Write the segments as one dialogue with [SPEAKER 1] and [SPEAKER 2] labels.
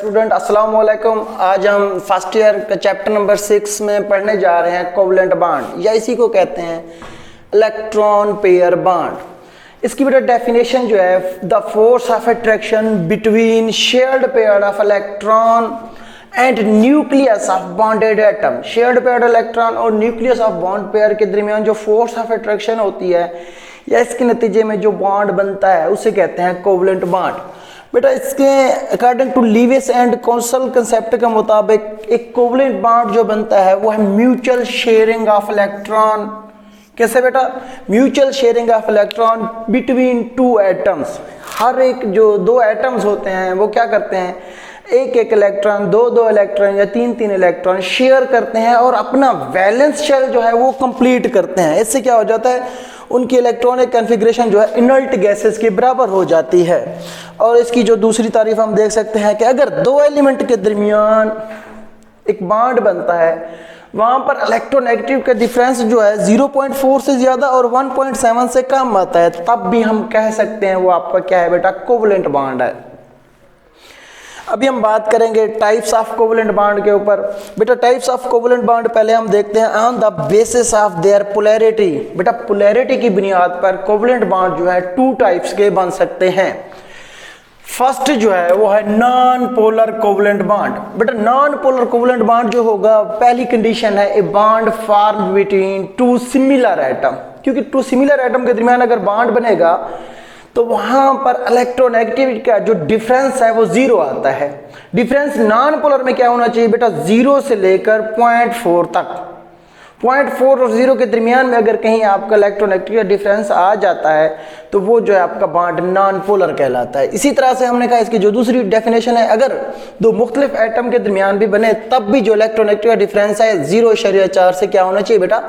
[SPEAKER 1] Student अस्सलाम वालेकुम। आज हम फर्स्ट ईयर का चैप्टर नंबर 6 में पढ़ने जा रहे हैं कोवलेंट बॉन्ड, या इसी को कहते हैं इलेक्ट्रॉन पेयर बॉन्ड। इसकी बेटा डेफिनेशन जो है, the force of attraction between shared pair of electron and nucleus of bonded atom. Shared pair electron और न्यूक्लियस ऑफ बॉन्ड पेयर के दरमियान जो फोर्स ऑफ अट्रैक्शन होती है या इसके नतीजे में जो बॉन्ड बनता है उसे कहते हैं कोवलेंट बॉन्ड। बेटा इसके according to Lewis and Kossel concept के मुताबिक एक कोवलेंट बॉन्ड जो बनता है वो है म्यूचुअल शेयरिंग ऑफ इलेक्ट्रॉन। कैसे बेटा? Mutual sharing of electron between two atoms. हर एक जो दो एटम्स होते हैं वो क्या करते हैं, एक एक इलेक्ट्रॉन, दो इलेक्ट्रॉन या तीन इलेक्ट्रॉन शेयर करते हैं और अपना वैलेंस शेल जो है वो कंप्लीट करते हैं। इससे क्या हो जाता है, उनकी इलेक्ट्रॉनिक कॉन्फ़िगरेशन जो है इनर्ट गैसेस के बराबर हो जाती है। और इसकी जो दूसरी तारीफ हम देख सकते हैं कि अगर दो एलिमेंट के दरमियान एक बॉन्ड बनता है, वहां पर इलेक्ट्रोनेगेटिव का डिफरेंस जो है 0.4 से ज्यादा और 1.7 से कम आता है, तब भी हम कह सकते हैं वो आपका क्या है बेटा, कोवलेंट बॉन्ड है। अभी हम बात करेंगे टाइप्स ऑफ कोवलेंट बॉन्ड के ऊपर। बेटा टाइप्स ऑफ कोवलेंट बॉन्ड पहले हम देखते हैं on the basis of their polarity. बेटा पोलैरिटी की बुनियाद पर कोवलेंट बॉन्ड जो है टू टाइप्स के बन सकते हैं। फर्स्ट जो है वो है नॉन पोलर कोवलेंट बॉन्ड। बेटा नॉन पोलर कोवलेंट बॉन्ड जो होगा, पहली कंडीशन है a bond form between two similar atom. क्योंकि टू सिमिलर एटम के दरमियान अगर बॉन्ड बनेगा तो वहां पर इलेक्ट्रोनेगेटिविटी का जो डिफरेंस है वो जीरो आता है। डिफरेंस नॉन पोलर में क्या होना चाहिए बेटा, 0 से लेकर 0.4 तक। 0.4 और 0 के दरमियान में अगर कहीं आपका इलेक्ट्रोनेगेटिविटी का डिफरेंस आ जाता है तो वो जो है आपका बॉन्ड नॉन पोलर कहलाता है। इसी तरह से हमने कहा इसकी जो दूसरी डेफिनेशन है, अगर दो मुख्तलिफ एटम के दरमियान भी बने तब भी जो इलेक्ट्रोनेगेटिविटी का डिफरेंस है 0.4 से क्या होना चाहिए बेटा,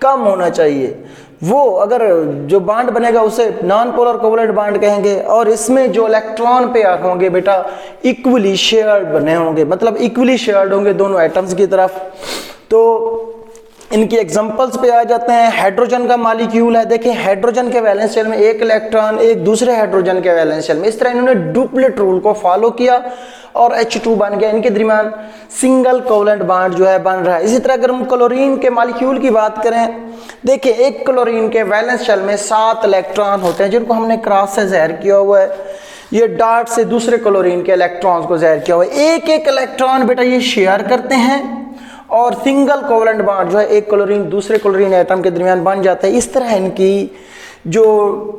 [SPEAKER 1] कम होना चाहिए। वो अगर जो बॉन्ड बनेगा उसे नॉन पोलर कोवलेंट बॉन्ड कहेंगे। और इसमें जो इलेक्ट्रॉन पेयर होंगे बेटा इक्वली शेयर्ड बने होंगे, मतलब इक्वली शेयर्ड होंगे दोनों एटम्स की तरफ। तो इनकी एग्जांपल्स पे आ जाते हैं। हाइड्रोजन का मॉलिक्यूल है, देखिए हाइड्रोजन के वैलेंस शेल में एक इलेक्ट्रॉन एक दूसरे हाइड्रोजन के वैलेंस शेल में, इस तरह इन्होंने डुप्लेट रूल को फॉलो किया और H2 बन गया। इनके दरमियान सिंगल कोवलेंट बॉन्ड जो है बन रहा है। इसी तरह अगर हम क्लोरीन के मॉलिक्यूल की बात करें, देखिए एक क्लोरीन के वैलेंस शेल में 7 इलेक्ट्रॉन होते हैं जिनको हमने क्रॉस से ज़ाहिर किया हुआ है। ये डॉट से दूसरे क्लोरीन के इलेक्ट्रॉन्स को ज़ाहिर किया हुआ है। एक एक इलेक्ट्रॉन बेटा ये शेयर करते हैं और सिंगल कोवलेंट बॉन्ड जो है एक क्लोरीन दूसरे क्लोरीन एटम के दरमियान बन जाता है। इस तरह इनकी जो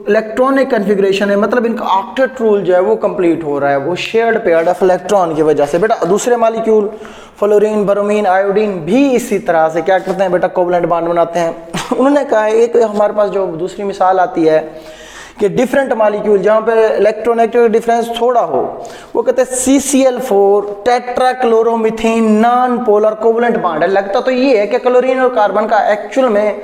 [SPEAKER 1] इलेक्ट्रॉनिक कॉन्फ़िगरेशन है, मतलब इनका ऑक्टेट रूल जो है वो कंप्लीट हो रहा है, वो शेयर्ड पेयर ऑफ इलेक्ट्रॉन की वजह से। बेटा दूसरे मॉलिक्यूल फ्लोरीन, ब्रोमीन, आयोडीन भी इसी तरह से क्या करते हैं बेटा, कोवलेंट बॉन्ड बनाते हैं। उन्होंने कहा एक हमारे पास जो दूसरी मिसाल आती है कि डिफरेंट मॉलिक्यूल जहाँ पे इलेक्ट्रोनेगेटिव डिफरेंस थोड़ा हो, वो कहते हैं CCl4 tetrachloromethane non polar covalent bond है। लगता तो ये है कि क्लोरीन और कार्बन का एक्चुअल में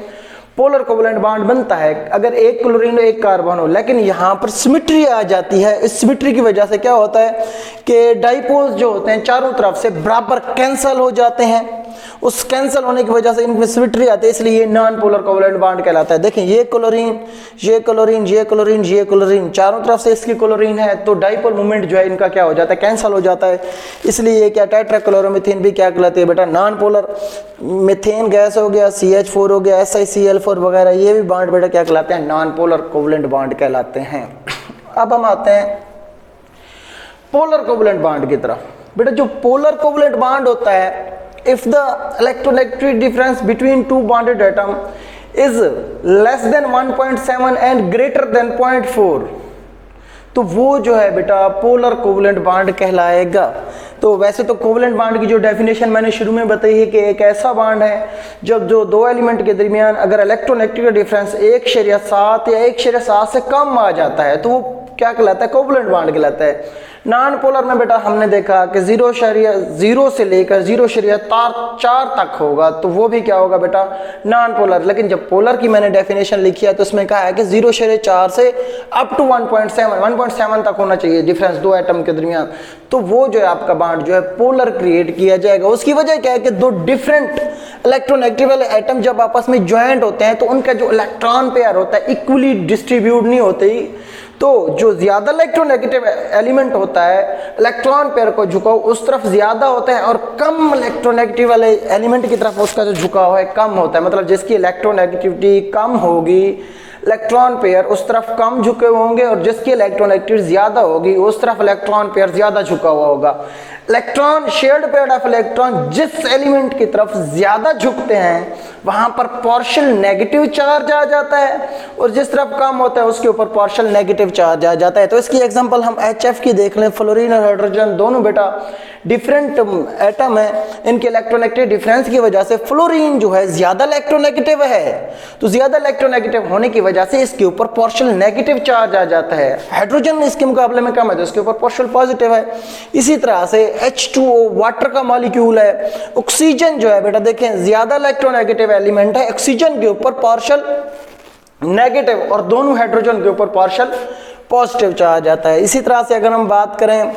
[SPEAKER 1] पोलर कोवलेंट बॉन्ड बनता है अगर एक क्लोरीन और एक कार्बन हो, लेकिन यहाँ पर सिमेट्री आ जाती है। इस सिमेट्री की वजह से क्या होता है कि डाइपोल्स जो होते हैं चारों तरफ से बराबर कैंसिल हो जाते हैं। उस कैंसिल होने की वजह से इनमें सिमेट्री आती है, इसलिए ये नॉन पोलर कोवलेंट बॉन्ड कहलाता है। देखें ये क्लोरीन, ये क्लोरीन, ये क्लोरीन, ये क्लोरीन, चारों तरफ से इसकी क्लोरीन है, तो डाइपोल मूवमेंट जो है इनका क्या हो जाता है, कैंसिल हो जाता है। इसलिए क्या टेट्राक्लोरोमीथेन भी क्या कहलाती है बेटा, नॉन पोलर। मीथेन गैस हो गया, CH4 हो गया, SiCl4 वगैरह, ये भी बॉन्ड बेटा क्या कहलाते हैं, नॉन पोलर कोवलेंट बॉन्ड कहलाते हैं। अब हम आते हैं पोलर कोवलेंट बॉन्ड की तरफ। बेटा जो पोलर कोवलेंट बॉन्ड होता है, if the electronegativity difference between two bonded atom is less than 1.7 and greater than 0.4, तो वो जो है बेटा पोलर कोवलेंट बॉन्ड कहलाएगा। तो वैसे तो कोवलेंट बॉन्ड की जो डेफिनेशन मैंने शुरू में बताई है कि एक ऐसा बॉन्ड है जब जो दो एलिमेंट के दरमियान अगर इलेक्ट्रोनेगेटिव डिफरेंस 1.7 या 1.7 से कम आ जाता है तो वो क्या कहलाता है, कोवलेंट बॉन्ड कहलाता है। नॉन पोलर में बेटा हमने देखा कि 0 से लेकर 0.4 तक होगा, तो वो भी क्या होगा बेटा, नॉन पोलर। लेकिन जब पोलर की मैंने डेफिनेशन लिखी है तो उसमें कहा है कि 0.4 से अप टू 1.7 तक होना चाहिए डिफरेंस दो एटम के दरमियान, तो वो जो है आपका बॉन्ड जो है पोलर क्रिएट किया जाएगा। उसकी वजह क्या है कि दो डिफरेंट इलेक्ट्रोनेगेटिव वाले एटम जब आपस में ज्वाइंट होते हैं तो उनका जो इलेक्ट्रॉन पेयर होता है इक्वली डिस्ट्रीब्यूट नहीं होते, तो जो ज्यादा इलेक्ट्रोनेगेटिव एलिमेंट होता है, इलेक्ट्रॉन पेयर को झुकाव उस तरफ ज्यादा होता है और कम इलेक्ट्रोनेगेटिव वाले एलिमेंट की तरफ उसका जो झुकाव है कम होता है। मतलब जिसकी इलेक्ट्रोनेगेटिविटी कम होगी, इलेक्ट्रॉन पेयर उस तरफ कम झुके हुए होंगे, और जिसकी इलेक्ट्रोनेगेटिविटी ज्यादा होगी उस तरफ इलेक्ट्रॉन पेयर ज्यादा झुका हुआ होगा। Electron shared pair of electron जिस एलिमेंट की तरफ ज्यादा झुकते हैं वहां पर पार्शियल नेगेटिव चार्ज आ जाता है, और जिस तरफ कम होता है उसके ऊपर पार्शियल नेगेटिव चार्ज आ जाता है। तो इसकी एग्जांपल हम HF की देख लें। फ्लोरीन और हाइड्रोजन दोनों बेटा डिफरेंट एटम है, इनके इलेक्ट्रोनेगेटिव डिफरेंस की वजह से फ्लोरीन जो है ज्यादा इलेक्ट्रोनेगेटिव है, तो ज्यादा इलेक्ट्रोनेगेटिव होने की वजह से इसके ऊपर पार्शियल नेगेटिव चार्ज आ जाता है। हाइड्रोजन इसके मुकाबले में कम है तो इसके ऊपर पार्शियल पॉजिटिव है। इसी तरह से H2O वाटर का मॉलिक्यूल है। ऑक्सीजन जो है बेटा देखें ज्यादा इलेक्ट्रोनेगेटिव एलिमेंट है, ऑक्सीजन के ऊपर पार्शियल नेगेटिव और दोनों हाइड्रोजन के ऊपर पार्शियल पॉजिटिव चार्ज आता है। इसी तरह से अगर हम बात करें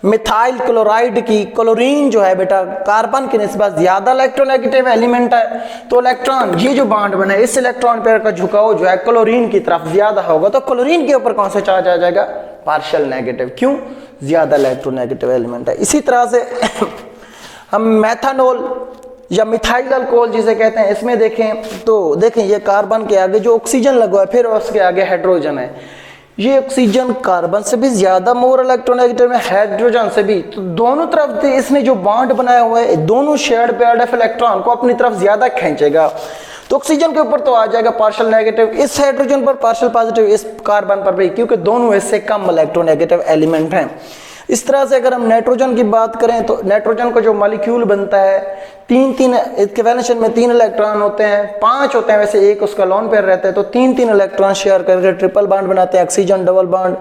[SPEAKER 1] मिथाइल क्लोराइड की, क्लोरीन जो है बेटा कार्बन की निस्बत ज्यादा इलेक्ट्रोनेगेटिव एलिमेंट है, तो इलेक्ट्रॉन ये जो बॉन्ड बना है इस इलेक्ट्रॉन पेयर का झुकाव जो है क्लोरीन की तरफ ज्यादा होगा, तो क्लोरीन के ऊपर कौन सा चार्ज आ जाएगा? Partial negative. क्यों? ज्यादा इलेक्ट्रोनेगेटिव एलिमेंट है। इसी तरह से हम मेथनॉल या मिथाइल अल्कोहल जिसे कहते हैं, इसमें देखें तो देखें ये कार्बन के आगे जो ऑक्सीजन लगा है फिर उसके आगे हाइड्रोजन है। ये ऑक्सीजन कार्बन से भी ज्यादा मोर इलेक्ट्रोनेगेटिव है, हाइड्रोजन से भी। तो दोनों तरफ इसने जो बॉन्ड बनाया हुआ है दोनों शेयर्ड पेयर्ड ऑफ इलेक्ट्रॉन को अपनी तरफ ज्यादा खींचेगा। तो ऑक्सीजन के ऊपर तो आ जाएगा पार्शियल नेगेटिव, इस हाइड्रोजन पर पार्शियल पॉजिटिव, इस कार्बन पर भी, क्योंकि दोनों इससे कम इलेक्ट्रोनेगेटिव एलिमेंट हैं। इस तरह से अगर हम नाइट्रोजन की बात करें तो नाइट्रोजन का जो मॉलिक्यूल बनता है तीन इसके वैलेंशन में 3 इलेक्ट्रॉन होते हैं, 5 होते हैं वैसे, एक उसका लोन पेयर रहता है, तो 3 इलेक्ट्रॉन शेयर करके ट्रिपल बॉन्ड बनाते हैं। Oxygen double bond.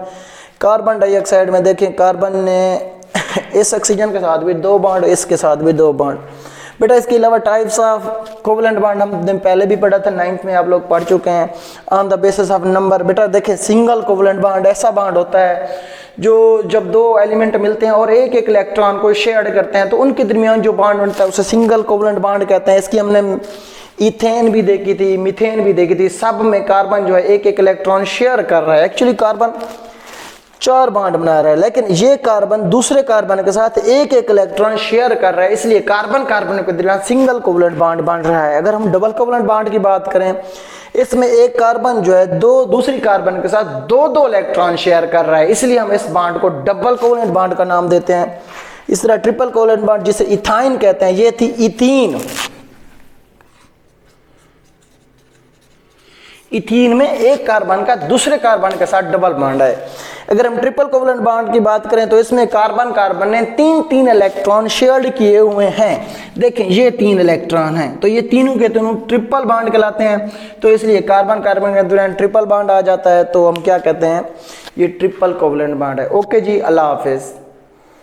[SPEAKER 1] Carbon dioxide में देखें कार्बन ने इस ऑक्सीजन के साथ भी 2 बॉन्ड, इसके साथ भी 2 बॉन्ड। बेटा इसके अलावा टाइप्स ऑफ कोवेलेंट बॉन्ड हमने पहले भी पढ़ा था, 9th में आप लोग पढ़ चुके हैं। On the basis of number, बेटा देखें सिंगल कोवेलेंट बॉन्ड ऐसा बॉन्ड होता है जो जब 2 एलिमेंट मिलते हैं और एक इलेक्ट्रॉन को शेयर करते हैं तो उनके दरमियान जो बॉन्ड बनता है उसे सिंगल कोवेलेंट बॉन्ड कहते हैं। इसकी हमने इथेन भी देखी थी, मीथेन भी देखी थी, सब में कार्बन जो है एक इलेक्ट्रॉन शेयर कर रहा है। एक्चुअली कार्बन 4 बॉन्ड बना रहा है, लेकिन ये कार्बन दूसरे कार्बन के साथ एक इलेक्ट्रॉन शेयर कर रहा है, इसलिए कार्बन कार्बन के दरमियान सिंगल कोवेलेंट बॉन्ड बन रहा है। अगर हम डबल कोवेलेंट बॉन्ड की बात करें, इसमें एक कार्बन जो है दूसरी कार्बन के साथ 2 इलेक्ट्रॉन शेयर कर रहा है, इसलिए हम इस बॉन्ड को डबल कोवेलेंट बॉन्ड का नाम देते हैं। इस तरह ट्रिपल कोवेलेंट बॉन्ड जिसे इथाइन कहते हैं, ये थी इथीन। इथीन में एक कार्बन का दूसरे कार्बन के साथ डबल बॉन्ड है। अगर हम ट्रिपल कोवेलेंट बॉन्ड की बात करें तो इसमें कार्बन कार्बन ने 3 इलेक्ट्रॉन शेयर्ड किए हुए हैं। देखें ये 3 इलेक्ट्रॉन हैं, तो ये तीनों के तीनों ट्रिपल बॉन्ड कहलाते हैं, तो इसलिए कार्बन कार्बन के दरमियान ट्रिपल बॉन्ड आ जाता है, तो हम क्या कहते हैं? ये ट्रिपल कोवेलेंट बॉन्ड है। ओके जी, अल्लाह हाफिज।